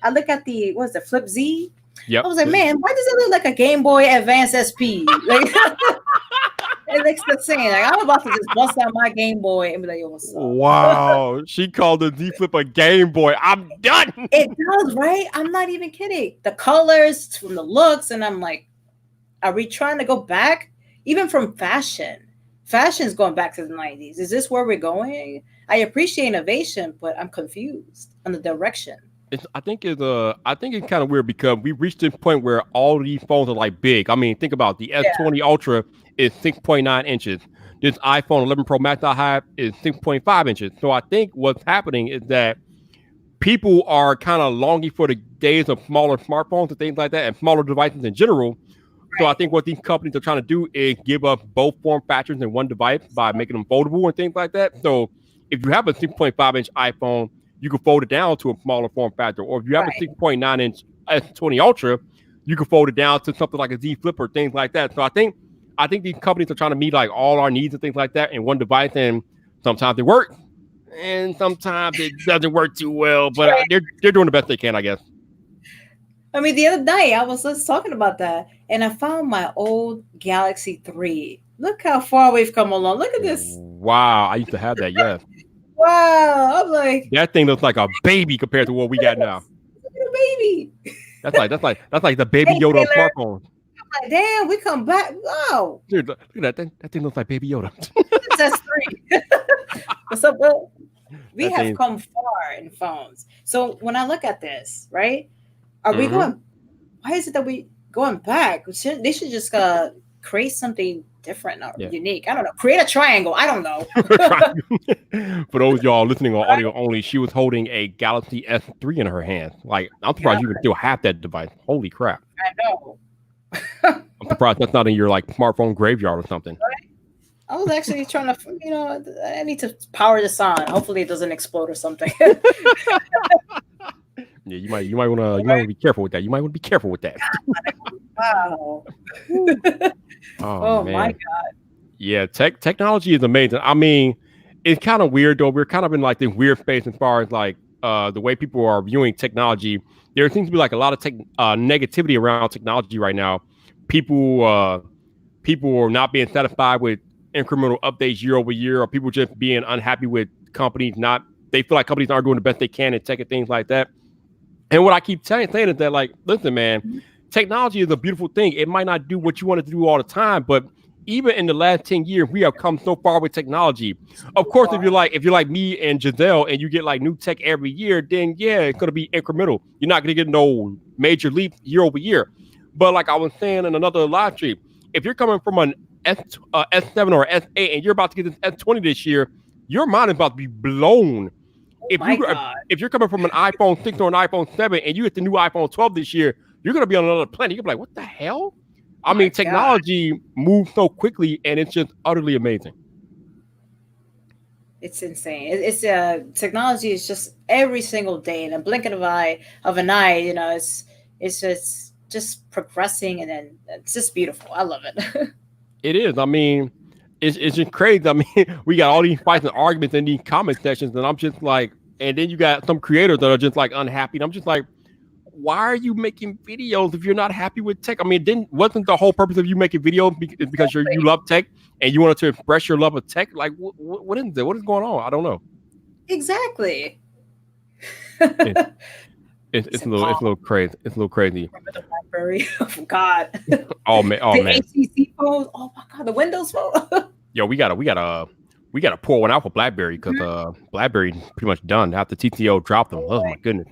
I look at the what's the Flip Z. I Yep. was like, man, why does it look like a Game Boy Advance SP? Like, it looks the same. Like, I'm about to just bust out my Game Boy and be like, yo, what's up? Wow. She called the Z Flip a Game Boy. I'm done. It does, right? I'm not even kidding. The colors from the looks, and I'm like, are we trying to go back? Even from fashion. Fashion's going back to the 90s. Is this where we're going? I appreciate innovation, but I'm confused on the direction. I think it's kind of weird because we reached this point where all these phones are like big. I mean, think about it. The Yeah, S20 Ultra is 6.9 inches. This iPhone 11 Pro Max I have is 6.5 inches. So I think what's happening is that people are kind of longing for the days of smaller smartphones and things like that and smaller devices in general. So I right, think what these companies are trying to do is give us both form factors in one device by making them foldable and things like that. So if you have a 6.5-inch iPhone, you can fold it down to a smaller form factor. Or if you have a right, 6.9-inch S20 Ultra, you can fold it down to something like a Z Flip or things like that. So I think these companies are trying to meet like all our needs and things like that in one device. And sometimes it works, and sometimes it doesn't work too well. But right. they're doing the best they can, I guess. I mean, the other night I was just talking about that, and I found my old Galaxy 3. Look how far we've come along. Look at this. Wow, I used to have that. Yes, Wow. I'm like, that thing looks like a baby compared to what we got now. look at the baby. That's like the baby Hey, Yoda of Taylor. smartphones. I'm like, damn, we come back. Wow. Dude, look at that thing. That thing looks like baby Yoda. It's S3. What's up, Will? We That have thing. come far in phones. So when I look at this, right, are we Mm-hmm. going, why is it that we going back? They should just create something different or Yeah. unique. I don't know. Create a triangle. I don't know. For those y'all listening on audio only, she was holding a Galaxy S3 in her hand. Like, I'm surprised you can still have that device. Holy crap. I know. I'm surprised that's not in your like smartphone graveyard or something. I was actually trying to, I need to power this on. Hopefully it doesn't explode or something. Yeah, you might wanna be careful with that. You might want to be careful with that. Wow. Oh Oh my man. God. Yeah, technology is amazing. I mean, it's kind of weird though. We're kind of in like this weird space as far as like the way people are viewing technology. There seems to be like a lot of negativity around technology right now. People are not being satisfied with incremental updates year over year, or people just being unhappy with companies not. They feel like companies aren't doing the best they can in tech and things like that. And what I keep saying is that, like, listen, man, technology is a beautiful thing. It might not do what you want it to do all the time, but even in the last 10 years, we have come so far with technology. Of course, if you're like me and Giselle and you get like new tech every year, then yeah, it's gonna be incremental. You're not gonna get no major leap year over year. But like I was saying in another live stream, if you're coming from an S7 or S8 and you're about to get this S20 this year, your mind is about to be blown. Oh my God. If you're coming from an iPhone 6 or an iPhone 7 and you get the new iPhone 12 this year, you're gonna be on another planet. You're gonna be like, what the hell? I My mean, God. technology moves so quickly, and it's just utterly amazing. It's insane. It's technology is just every single day in a blink of an eye. It's just progressing, and then it's just beautiful. I love it. It is. I mean, it's just crazy. I mean, we got all these fights and arguments in these comment sections, and I'm just like, and then you got some creators that are just like unhappy. And I'm just like, why are you making videos if you're not happy with tech? I mean, didn't wasn't the whole purpose of you making videos because you Exactly. love tech and you wanted to express your love of tech? Like, what is it? What is going on? I don't know. Exactly. It, It's it's a impossible. little crazy. It's a little crazy. Remember the BlackBerry? Oh God. Oh man, oh The man. ACC phones. Oh my God. The Windows phone. Yo, we gotta pour one out for BlackBerry because BlackBerry pretty much done after TTO dropped them. Oh my goodness.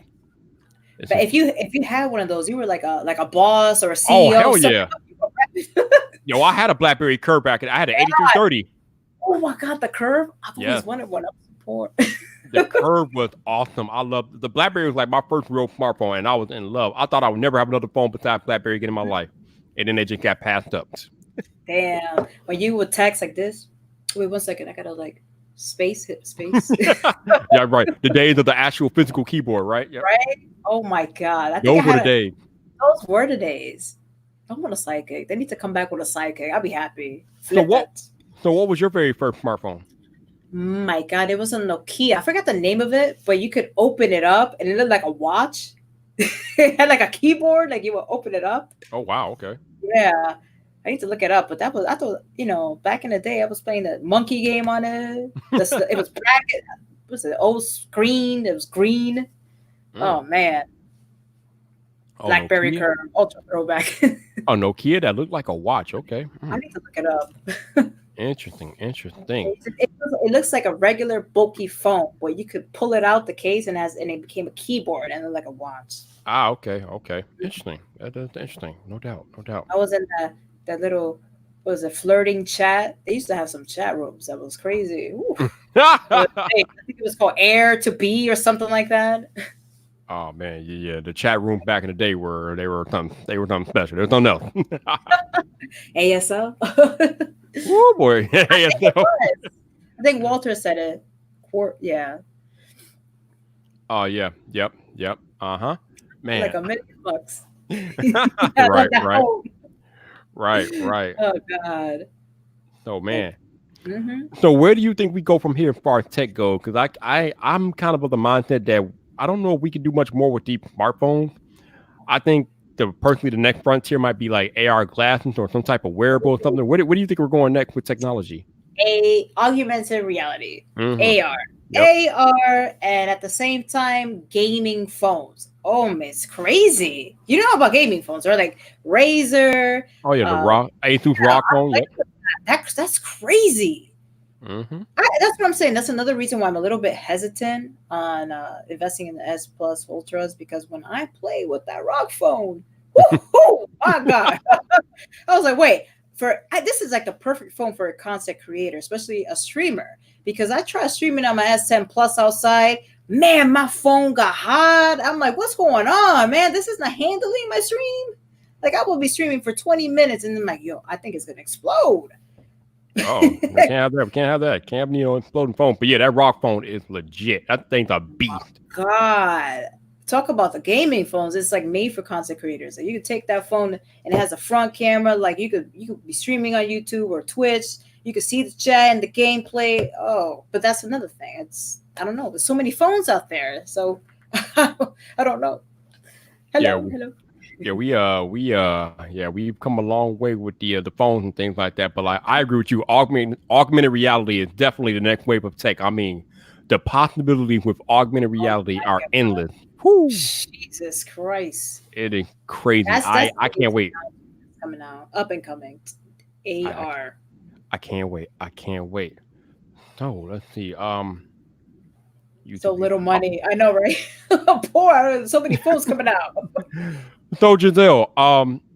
It's But just, if you had one of those, you were like a boss or a oh CEO. hell Something. yeah. Yo, I had a BlackBerry Curve back. I had an 8330. Oh my God, the curve. I've Yeah, always wanted one of support. the Curve was awesome. I love the BlackBerry was like my first real smartphone, and I was in love. I thought I would never have another phone besides BlackBerry again in my life, and then they just got passed up. Damn. When you would text like this, wait 1 second, I gotta like space hit space. Yeah, right. The days of the actual physical keyboard, right? Yeah, Right? Oh my God. I think I those were had the days. those were the days. I want a sidekick. They need to come back with a sidekick. I'll be happy. So Flip what? that. So what was your very first smartphone? My God, it was a Nokia. I forgot the name of it, but you could open it up and it looked like a watch. It had like a keyboard, like you would open it up. Oh wow, okay. Yeah. I need to look it up, but that was I thought, back in the day I was playing the monkey game on it. It was black, it was an old screen, it was green. Mm. Oh man. Oh Blackberry Nokia. curve, ultra throwback. Oh Nokia that looked like a watch. Okay. I need to look it up. Interesting. Interesting. It looks like a regular bulky phone where you could pull it out the case and it became a keyboard and then like a watch. Ah, okay. Okay. Interesting. That's interesting. No doubt. No doubt. I was in that little what was it flirting chat. They used to have some chat rooms that was crazy. Ooh. I think it was called Air to Be or something like that. Oh man, yeah, yeah. The chat rooms back in the day they were something special. There's something else. ASL. Oh boy. I think it ASL. was. I think Walter said it. Yeah, Oh yeah. Yep. Yep. Uh-huh. like Man. $1 million. I love Right, that right, home. right, right. Oh God. Oh Like, man. hmm So where do you think we go from here as far as tech go? Because I'm kind of the mindset that I don't know if we can do much more with these smartphones. I think personally the next frontier might be like AR glasses or some type of wearable or something. Where do you think we're going next with technology? a augmented reality, Mm-hmm. AR, Yep. and at the same time, gaming phones. Oh, man, it's crazy. You know about gaming phones, or like Razer. Oh yeah, the Uh, rock Asus yeah, rock phone. Yep. that's crazy. Mm-hmm. That's what I'm saying. That's another reason why I'm a little bit hesitant on investing in the S Plus Ultras because when I play with that rock phone, whoo, my God, I was like, wait, this is like the perfect phone for a content creator, especially a streamer, because I tried streaming on my S10 Plus outside. Man, my phone got hot. I'm like, what's going on, man? This is not handling my stream. Like I will be streaming for 20 minutes and then like, yo, I think it's gonna explode. Oh, we can't have that. We can't have that. Can't have exploding phone. But yeah, that rock phone is legit. That thing's a beast. God, talk about the gaming phones. It's like made for content creators. Like you could take that phone and it has a front camera. Like you could be streaming on YouTube or Twitch. You could see the chat and the gameplay. Oh, but that's another thing. I don't know. There's so many phones out there. So I don't know. Yeah, Hello. yeah, we've come a long way with the phones and things like that. But like, I agree with you. Augmented reality is definitely the next wave of tech. I mean, the possibilities with augmented reality are endless. Whew, Jesus Christ. it is crazy. That's I can't wait. coming out. Up and coming. I, AR. I can't wait. I can't wait. So let's see. So YouTube. little money. I know, right? I'm poor. So many phones coming out. So Giselle,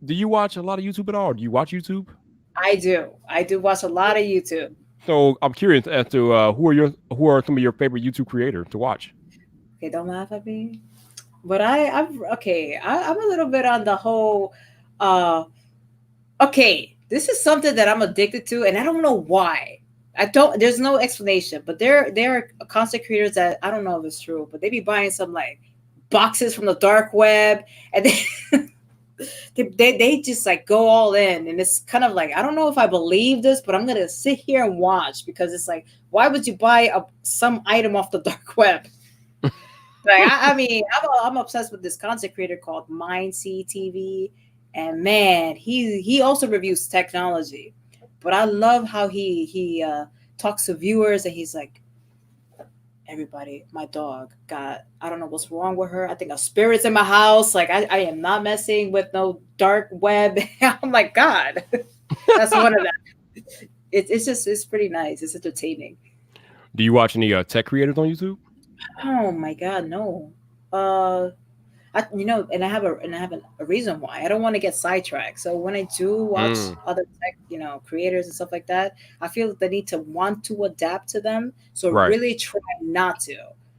do you watch a lot of YouTube at all? Do you watch YouTube? I do. I do watch a lot of YouTube. So I'm curious as to who are some of your favorite YouTube creators to watch? Okay, don't laugh at me. But I'm okay. I'm a little bit on the whole. Uh, okay, this is something that I'm addicted to, and I don't know why. I don't. There's no explanation, but there are content creators that I don't know if it's true, but they be buying some like boxes from the dark web, and they just like go all in, and it's kind of like I don't know if I believe this, but I'm gonna sit here and watch because it's like why would you buy some item off the dark web? Like I mean, I'm obsessed with this content creator called Mindsea TV, and man, he also reviews technology, but I love how he talks to viewers, and he's like, everybody, my dog got I don't know what's wrong with her. I think a spirit's in my house. Like I am not messing with no dark web. I'm like, God, that's one of them. It's just it's pretty nice. It's entertaining. Do you watch any tech creators on YouTube? Oh my God, no. Uh, and I have a reason why. I don't want to get sidetracked. So when I do watch Mm, other tech, creators and stuff like that, I feel that they need to want to adapt to them. So right. really try not to.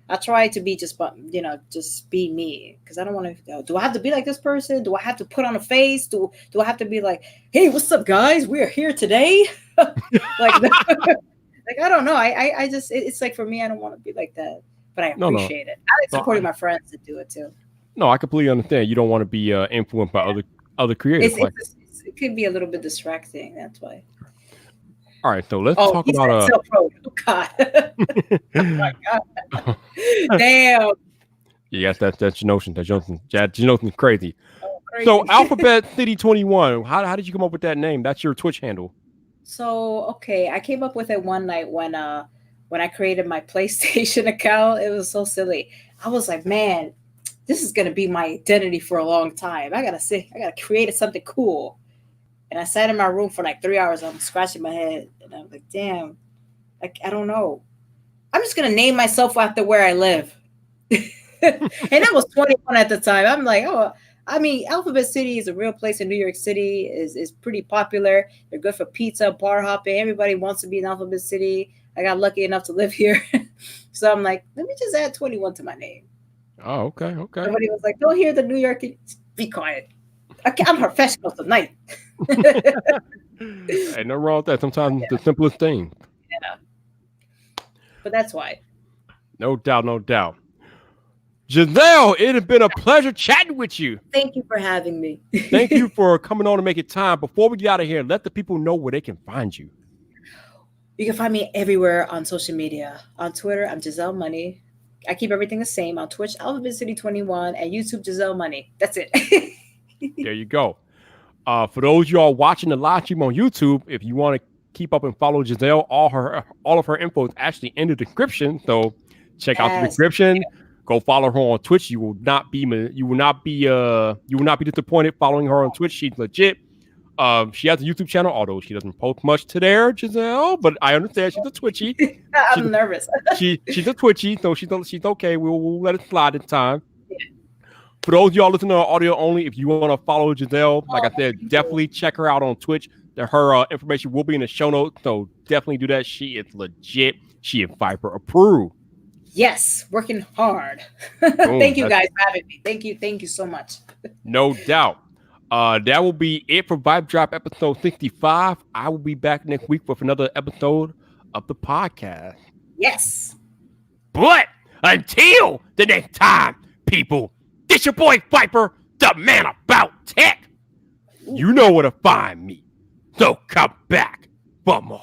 I try to be just, just be me because I don't want to. Do I have to be like this person? Do I have to put on a face? Do I have to be like, hey, what's up, guys? We are here today. Like, like I don't know. I just it's like for me, I don't want to be like that, but I No, no, appreciate it. I like no. supporting my friends to do it too. No, I completely understand. You don't want to be influenced by other creators. It's, Like, it could be a little bit distracting. That's why. all right, so let's Oh, talk he's about Excel Pro. Oh God. Oh my God. Damn. yes, that's your notion. That's your notion's crazy. Oh, So crazy. Alphabet City 21. How did you come up with that name? That's your Twitch handle. So okay, I came up with it one night when I created my PlayStation account. It was so silly. I was like, man, this is gonna be my identity for a long time. I gotta create something cool. And I sat in my room for like 3 hours. I'm scratching my head, and I'm like, damn, I don't know. I'm just gonna name myself after where I live. And I was 21 at the time. I'm like, oh, I mean, Alphabet City is a real place in New York City. is pretty popular. They're good for pizza, bar hopping. Everybody wants to be in Alphabet City. I got lucky enough to live here, so I'm like, let me just add 21 to my name. Oh, okay, okay. Somebody was like, don't hear the New York. Be quiet. I'm professional tonight. Ain't no wrong with that. Sometimes the simplest thing. Yeah, but that's why. No doubt, no doubt. Giselle, it has been a pleasure chatting with you. Thank you for having me. Thank you for coming on and making time. Before we get out of here, let the people know where they can find you. You can find me everywhere on social media. On Twitter, I'm Giselle Money. I keep everything the same. On Twitch, Alphabet City 21, and YouTube, Giselle Money. That's it. There you go. For those y'all watching the live stream on YouTube, if you want to keep up and follow Giselle, all of her info is actually in the description. So check out the Yes. description. Go follow her on Twitch. You will not be disappointed following her on Twitch. She's legit. She has a YouTube channel, although she doesn't post much to there, Giselle. But I understand she's a Twitchy. I'm nervous. She's a Twitchy, so she's okay. We'll let it slide in time. For those of y'all listening on audio only, if you want to follow Giselle, like I said, definitely check her out on Twitch. Her information will be in the show notes, so definitely do that. She is legit. She is Viper approved. Yes, working hard. Boom, Thank you guys for having me. Thank you so much. No doubt. That will be it for VypDrive episode 65. I will be back next week with another episode of the podcast. Yes. But until the next time, people, this your boy Viper, the man about tech. You know where to find me. So come back for more.